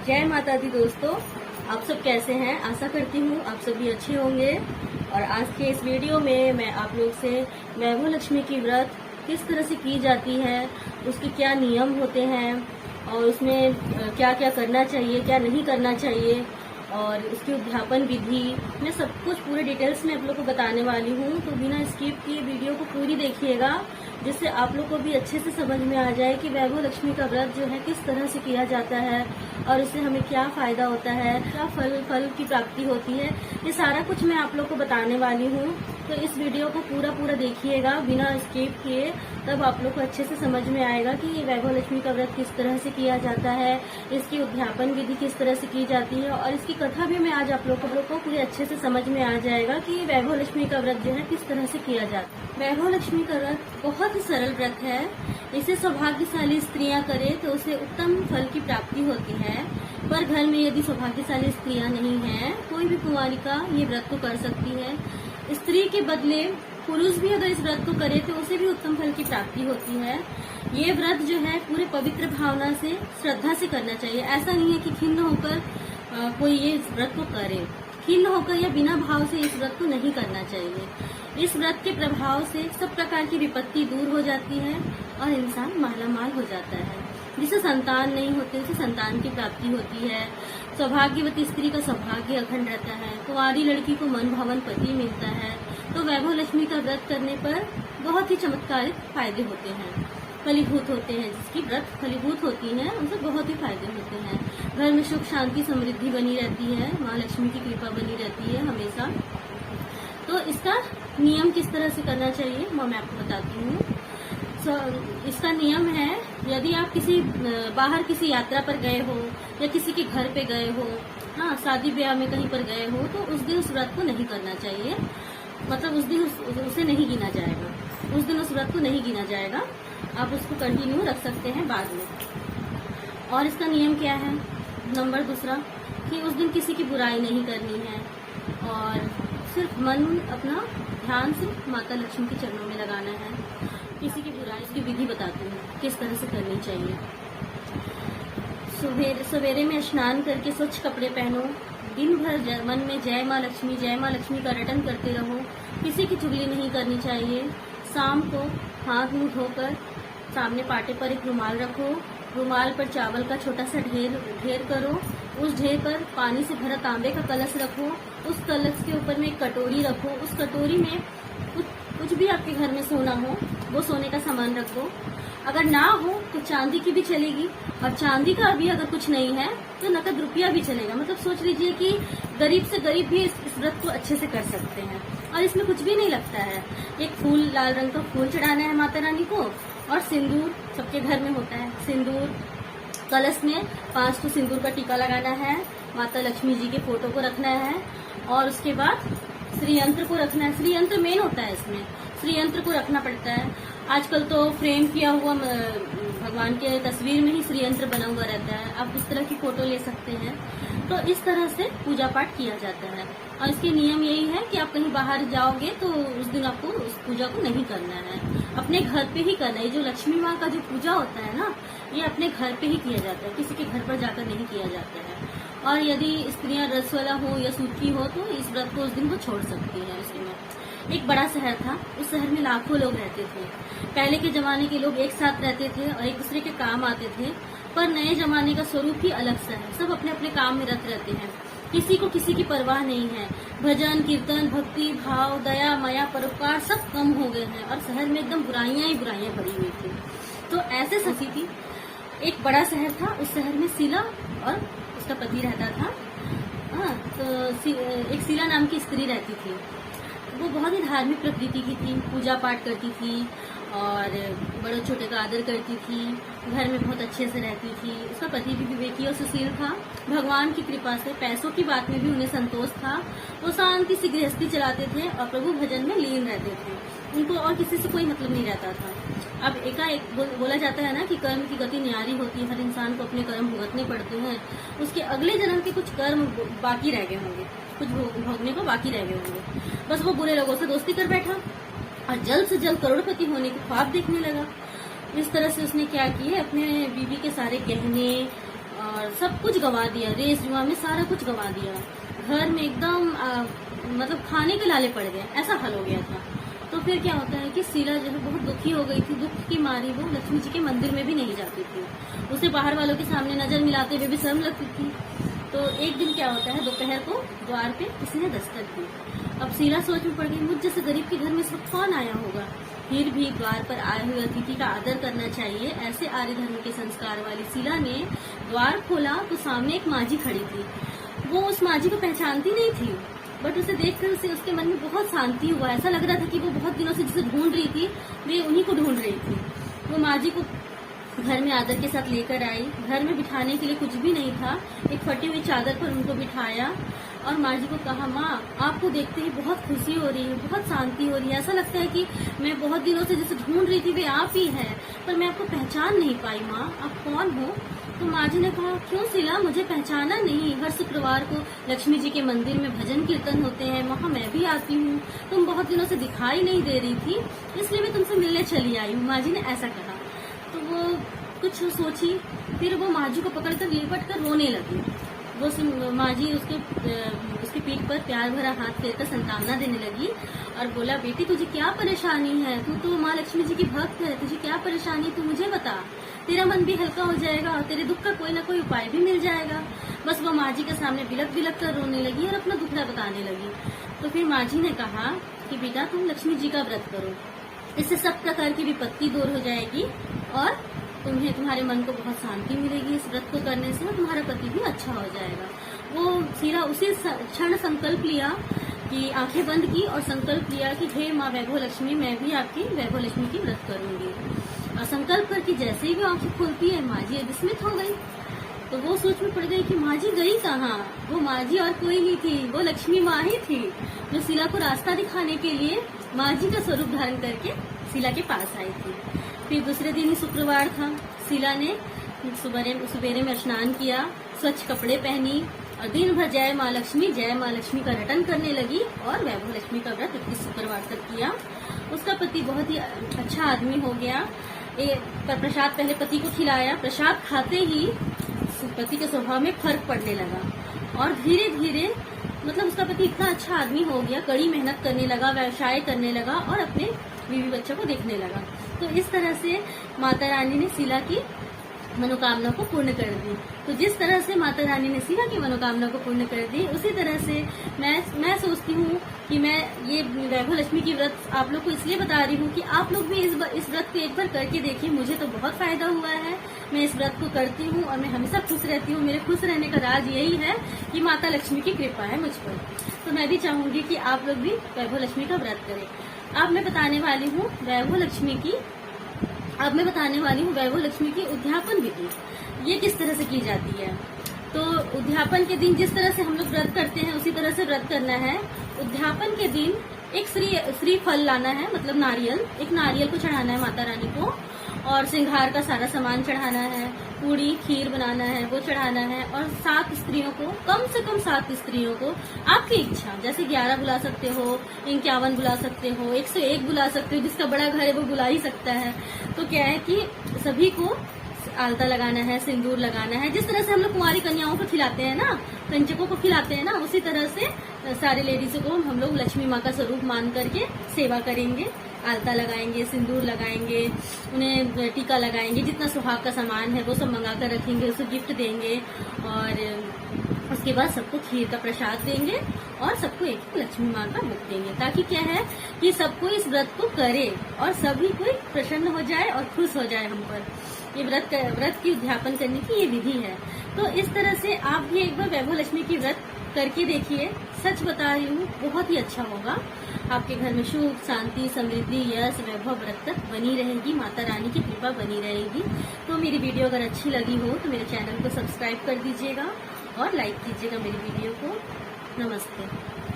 जय माता दी दोस्तों, आप सब कैसे हैं। आशा करती हूँ आप सभी अच्छे होंगे। और आज के इस वीडियो में मैं आप लोग से वैभव लक्ष्मी की व्रत किस तरह से की जाती है, उसके क्या नियम होते हैं और उसमें क्या क्या करना चाहिए, क्या नहीं करना चाहिए और उसकी उद्यापन विधि, मैं सब कुछ पूरे डिटेल्स में आप लोग को बताने वाली हूँ। तो बिना स्किप किए वीडियो को पूरी देखिएगा, जिससे आप लोग को भी अच्छे से समझ में आ जाए कि वैभव लक्ष्मी का व्रत जो है किस तरह से किया जाता है और इससे हमें क्या फायदा होता है, क्या फल की प्राप्ति होती है। ये सारा कुछ मैं आप लोग को बताने वाली हूँ। तो इस वीडियो को पूरा देखिएगा बिना स्किप किए, तब आप लोग को अच्छे से समझ में आएगा कि वैभव लक्ष्मी का व्रत किस तरह से किया जाता है, इसकी उद्यापन विधि किस तरह से की जाती है और इसकी कथा भी मैं आज आप लोग को पूरे अच्छे से समझ में आ जाएगा कि वैभव लक्ष्मी का व्रत जो है किस तरह से किया जाता है। वैभव लक्ष्मी का व्रत बहुत ही सरल व्रत है। इसे सौभाग्यशाली स्त्रियां करें तो उसे उत्तम फल की प्राप्ति होती है। पर घर में यदि सौभाग्यशाली स्त्रियां नहीं हैं, कोई भी कुंवारिका ये व्रत को कर सकती है। स्त्री के बदले पुरुष भी अगर इस व्रत को करे तो उसे भी उत्तम फल की प्राप्ति होती है। ये व्रत जो है पूरे पवित्र भावना से, श्रद्धा से करना चाहिए। ऐसा नहीं है कि खिन्न होकर कोई ये व्रत को करे। खिन्न होकर या बिना भाव से इस व्रत को नहीं करना चाहिए। इस व्रत के प्रभाव से सब प्रकार की विपत्ति दूर हो जाती है और इंसान मालामाल हो जाता है। जिसे संतान नहीं होते उसे संतान की प्राप्ति होती है। सौभाग्यवती स्त्री का सौभाग्य अखंड रहता है। कुंवारी लड़की को मन भावन पति मिलता है। तो वैभव लक्ष्मी का व्रत करने पर बहुत ही चमत्कारिक फायदे होते हैं, फलीभूत होते हैं। जिसकी व्रत फलीभूत होती है उनसे बहुत ही फायदे होते हैं। घर में सुख शांति समृद्धि बनी रहती है, माँ लक्ष्मी की कृपा बनी रहती है हमेशा। तो इसका नियम किस तरह से करना चाहिए वो मैं आपको बताती हूँ। इसका नियम है, यदि आप किसी बाहर किसी यात्रा पर गए हो या किसी के घर पे गए हो, हाँ शादी ब्याह में कहीं पर गए हो, तो उस दिन उस व्रत को नहीं करना चाहिए। मतलब उस दिन उसे नहीं गिना जाएगा। उस दिन उस व्रत को नहीं गिना जाएगा। आप उसको कंटिन्यू रख सकते हैं बाद में। और इसका नियम क्या है, नंबर दूसरा, कि उस दिन किसी की बुराई नहीं करनी है और सिर्फ मन अपना ध्यान से माता लक्ष्मी के चरणों में लगाना है। किसी की बुराई की विधि बताती हूँ किस तरह से करनी चाहिए। सवेरे में स्नान करके स्वच्छ कपड़े पहनो। दिन भर मन में जय माँ लक्ष्मी का रटन करते रहो। किसी की चुगली नहीं करनी चाहिए। शाम को हाथ मुंह धोकर सामने पाटे पर एक रुमाल रखो। रुमाल पर चावल का छोटा सा ढेर करो। उस ढेर पर पानी से भरा तांबे का कलश रखो। उस कलश के ऊपर में एक कटोरी रखो। उस कटोरी में कुछ भी आपके घर में सोना हो वो सोने का सामान रखो। अगर ना हो तो चांदी की भी चलेगी, और चांदी का भी अगर कुछ नहीं है तो नकद रुपया भी चलेगा। मतलब सोच लीजिए कि गरीब से गरीब भी इस व्रत को अच्छे से कर सकते हैं। और इसमें कुछ भी नहीं लगता है। एक फूल, लाल रंग का फूल चढ़ाना है माता रानी को, और सिंदूर सबके घर में होता है। सिंदूर, कलश में 5 तो सिंदूर का टीका लगाना है। माता लक्ष्मी जी के फोटो को रखना है और उसके बाद श्री यंत्र को रखना है। श्री यंत्र मेन होता है इसमें, श्री यंत्र को रखना पड़ता है। आजकल तो फ्रेम किया हुआ भगवान के तस्वीर में ही श्री यंत्र बना हुआ रहता है। आप उस तरह की फोटो ले सकते हैं। तो इस तरह से पूजा पाठ किया जाता है। और इसके नियम यही है कि आप कहीं बाहर जाओगे तो उस दिन आपको उस पूजा को नहीं करना है, अपने घर पे ही करना है। जो लक्ष्मी माँ का जो पूजा होता है ना, ये अपने घर पे ही किया जाता है, किसी के घर पर जाकर नहीं किया जाता है। और यदि स्त्रियां रसवाला हो या सूखी हो तो इस व्रत को उस दिन को छोड़ सकती है। उसमें एक बड़ा शहर था, उस शहर में लाखों लोग रहते थे। पहले के जमाने के लोग एक साथ रहते थे और एक दूसरे के काम आते थे। पर नए जमाने का स्वरूप ही अलग सा है। सब अपने अपने काम में रत रहते हैं, किसी को किसी की परवाह नहीं है। भजन कीर्तन, भक्ति भाव, दया माया, परोपकार सब कम हो गए हैं और शहर में एकदम बुराइयां ही बुराइयां भरी हुई थी। तो ऐसे स्थिति, एक बड़ा शहर था, उस शहर में शीला और उसका पति रहता था। तो एक शीला नाम की स्त्री रहती थी। वो बहुत ही धार्मिक प्रकृति की थी, पूजा पाठ करती थी और बड़े छोटे का आदर करती थी। घर में बहुत अच्छे से रहती थी। उसका पति भी विवेकी और सुशील था। भगवान की कृपा से पैसों की बात में भी उन्हें संतोष था। वो शांति से गृहस्थी चलाते थे और प्रभु भजन में लीन रहते थे। उनको और किसी से कोई मतलब नहीं रहता था। अब एकाएक बोला जाता है ना कि कर्म की गति न्यारी होती है। हर इंसान को अपने कर्म भुगतने पड़ते हैं। उसके अगले जन्म के कुछ कर्म बाकी रह गए होंगे, कुछ भोगने को बाकी रह गए होंगे। बस वो बुरे लोगों से दोस्ती कर बैठा और जल्द से जल्द करोड़पति होने के ख्वाब देखने लगा। इस तरह से उसने क्या किया, अपने बीवी के सारे गहने और सब कुछ गंवा दिया, रेस जुआ में सारा कुछ गंवा दिया, घर में एकदम मतलब खाने के लाले पड़ गए, ऐसा हाल हो गया था। तो फिर क्या होता है कि शीला जो है बहुत दुखी हो गई थी, दुख की मारी वो लक्ष्मी जी के मंदिर में भी नहीं जाती थी, उसे बाहर वालों के सामने नजर मिलाते हुए भी शर्म लगती थी। तो एक दिन क्या होता है, दोपहर को द्वार पे किसी ने दस्तक दी। अब शीला सोच में पड़ गई, मुझ जैसे गरीब के घर में सब कौन आया होगा, फिर भी द्वार पर आए हुए अतिथि का आदर करना चाहिए, ऐसे आर्य धर्म के संस्कार वाली शीला ने द्वार खोला तो सामने एक माँ जी खड़ी थी। वो उस माँ जी को पहचानती नहीं थी, बट उसे देखकर उसे उसके मन में बहुत शांति हुआ, ऐसा लग रहा था कि वो बहुत दिनों से जिसे ढूंढ रही थी वे उन्हीं को ढूंढ रही थी। वो माँ जी को घर में आदर के साथ लेकर आई, घर में बिठाने के लिए कुछ भी नहीं था, एक फटी हुई चादर पर उनको बिठाया और माँ जी को कहा, माँ आपको देखते ही बहुत खुशी हो रही है, बहुत शांति हो रही है, ऐसा लगता है कि मैं बहुत दिनों से जिसे ढूंढ रही थी वे आप ही हैं, पर मैं आपको पहचान नहीं पाई, माँ आप कौन हो। तो माँ जी ने कहा, क्यों शीला, मुझे पहचाना नहीं, हर शुक्रवार को लक्ष्मी जी के मंदिर में भजन कीर्तन होते हैं, वहाँ मैं भी आती हूँ, तुम बहुत दिनों से दिखाई नहीं दे रही थी, इसलिए मैं तुमसे मिलने चली आई हूँ। माँ जी ने ऐसा कहा। तो वो कुछ सोची, फिर वो माँ जी को पकड़कर लिपट कर रोने लगी। वो माँ जी उसके पीठ पर प्यार भरा हाथ फेरकर संतावना देने लगी और बोला, बेटी तुझे क्या परेशानी है, तू तो माँ लक्ष्मी जी की भक्त है, तुझे क्या परेशानी, तू मुझे बता, तेरा मन भी हल्का हो जाएगा और तेरे दुख का कोई ना कोई उपाय भी मिल जाएगा। बस वो माँ जी के सामने बिलक बिलक कर रोने लगी और अपना दुखड़ा बताने लगी। तो फिर माँ जी ने कहा कि बेटा तुम लक्ष्मी जी का व्रत करो, इससे सब प्रकार की विपत्ति दूर हो जाएगी और तुम्हारे मन को बहुत शांति मिलेगी इस व्रत को करने से, और तुम्हारा पति भी अच्छा हो जाएगा। वो शीला उसी क्षण संकल्प लिया कि आंखें बंद की और संकल्प लिया कि हे माँ वैभव लक्ष्मी, मैं भी आपकी वैभव लक्ष्मी की व्रत करूंगी। और संकल्प करके जैसे ही वो आंखें खोलती है माँ जी विस्मित हो गई। तो वो सोच में पड़ गई कि माँ जी गई कहाँ। वो माँ जी और कोई नहीं थी, वो लक्ष्मी माँ ही थी जो शीला को रास्ता दिखाने के लिए माँ जी का स्वरूप धारण करके शीला के पास आई थी। फिर दूसरे दिन ही शुक्रवार था, शीला ने सुबेरे में स्नान किया, स्वच्छ कपड़े पहनी और दिन भर जय माँ लक्ष्मी का रटन करने लगी और वैभव लक्ष्मी का व्रत 21 शुक्रवार तक किया। उसका पति बहुत ही अच्छा आदमी हो गया। प्रसाद पहले पति को खिलाया, प्रसाद खाते ही पति के स्वभाव में फर्क पड़ने लगा और धीरे धीरे मतलब उसका पति इतना अच्छा आदमी हो गया, कड़ी मेहनत करने लगा, व्यवसाय करने लगा और अपने बीवी बच्चों को देखने लगा। तो इस तरह से माता रानी ने शीला की मनोकामना को पूर्ण कर दी। तो जिस तरह से माता रानी ने शीला की मनोकामना को पूर्ण कर दी, उसी तरह से मैं सोचती हूँ कि मैं ये वैभव लक्ष्मी की व्रत आप लोग को इसलिए बता रही हूँ कि आप लोग भी इस व्रत को एक बार करके देखिए। मुझे तो बहुत फायदा हुआ है, मैं इस व्रत को करती हूँ और मैं हमेशा खुश रहती हूँ। मेरे खुश रहने का राज यही है कि माता लक्ष्मी की कृपा है मुझ पर। तो मैं भी चाहूंगी कि आप लोग भी वैभव लक्ष्मी का व्रत करें। अब मैं बताने वाली हूँ वैभव लक्ष्मी की उद्यापन विधि, ये किस तरह से की जाती है। तो उद्यापन के दिन जिस तरह से हम लोग व्रत करते हैं उसी तरह से व्रत करना है। उद्यापन के दिन एक श्री फल लाना है, मतलब एक नारियल को चढ़ाना है माता रानी को और श्रृंगार का सारा सामान चढ़ाना है, पूड़ी खीर बनाना है वो चढ़ाना है और 7 स्त्रियों को, कम से कम 7 स्त्रियों को, आपकी इच्छा, जैसे 11 बुला सकते हो, 51 बुला सकते हो, 101 बुला सकते हो, जिसका बड़ा घर है वो बुला ही सकता है। तो क्या है कि सभी को आलता लगाना है, सिंदूर लगाना है, जिस तरह से हम लोग कुंवारी कन्याओं को खिलाते हैं ना, कंजकों को खिलाते हैं ना, उसी तरह से सारे लेडीजों को हम लोग लक्ष्मी माँ का स्वरूप मान करके सेवा करेंगे, आलता लगाएंगे, सिंदूर लगाएंगे, उन्हें टीका लगाएंगे, जितना सुहाग का सामान है वो सब मंगा कर रखेंगे, उसे गिफ्ट देंगे और उसके बाद सबको खीर का प्रसाद देंगे और सबको एक लक्ष्मी माँ का बुक देंगे, ताकि क्या है कि सबको इस व्रत को करे और सभी कोई प्रसन्न हो जाए और खुश हो जाए हम पर। ये व्रत की उद्यापन करने की ये विधि है। तो इस तरह से आप भी एक बार वैभव लक्ष्मी की व्रत करके देखिए, सच बता रही हूँ बहुत ही अच्छा होगा। आपके घर में सुख, शांति, समृद्धि, यश, वैभव, बरकत बनी रहेगी, माता रानी की कृपा बनी रहेगी। तो मेरी वीडियो अगर अच्छी लगी हो तो मेरे चैनल को सब्सक्राइब कर दीजिएगा और लाइक कीजिएगा मेरी वीडियो को। नमस्ते।